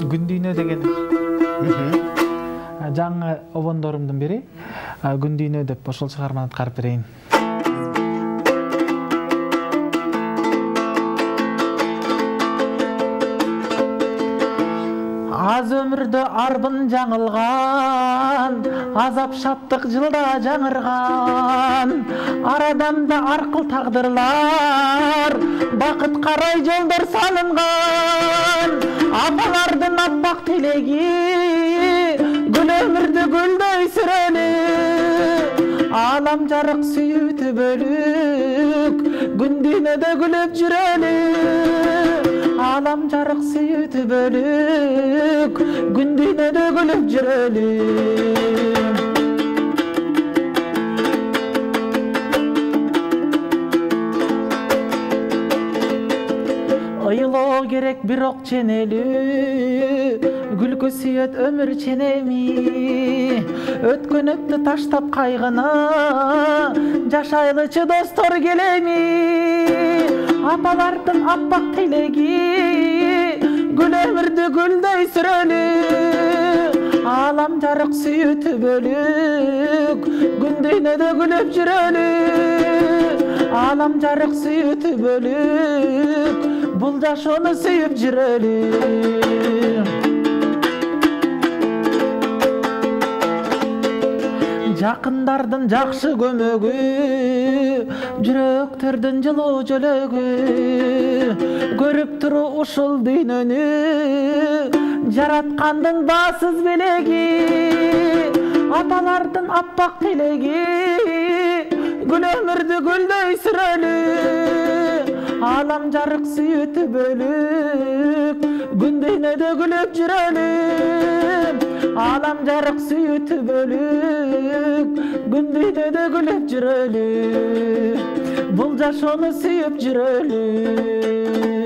Күн дүйнө деген жаңы обондорумдун бири Күн дүйнө деп ошол чыгарманы аткарып берейин. Az ömürde arbın жаңылган, азап шаттык жылда жаңырган, арадамда аркыл тагдырлар, бакыт карай жолдор салынган, апалардын аппак тилеги, гүл өмүрдү гүлдөй сүрөлү, алам жарык сүйүтү бөлүк, күн дүйнөдө күлүп жүрөлү. Alam жарык сүйүтү бөлүк, күн дүйнөдө күлүп жүрөлү. Ыйлоо керек бирок ченелүү, күлкү сүйөт өмүр ченеми. Өткөнөктү таштап кайгына, жашайлычы достор келеми. Апалардын аппак тилеги, гүл өмүрдү гүлдөй сүрөлү. Алам жарык сүйүтү бөлүк, күн дүйнөдө күлүп жүрөлү. Алам жарык сүйүтү бөлүк, бул жашоону сүйүп жүрөлү. Жакындардын жакшы көмөгү, жүрөктөрдүн жылуу жөлөгү, көрүп туру ушул дүйнөнү, жараткандын баасыз белеги, апалардын аппак тилеги, гүл өмүрдү гүлдөй сүрөлү. Алам жарык сүйүтү бөлүк, күн дүйнөдө күлүп жүрөлү. Alam жарык сүйүтү бөлүк, күн дүйнөдө күлүп жүрөлү. Бул жашоону сүйүп жүрөлү.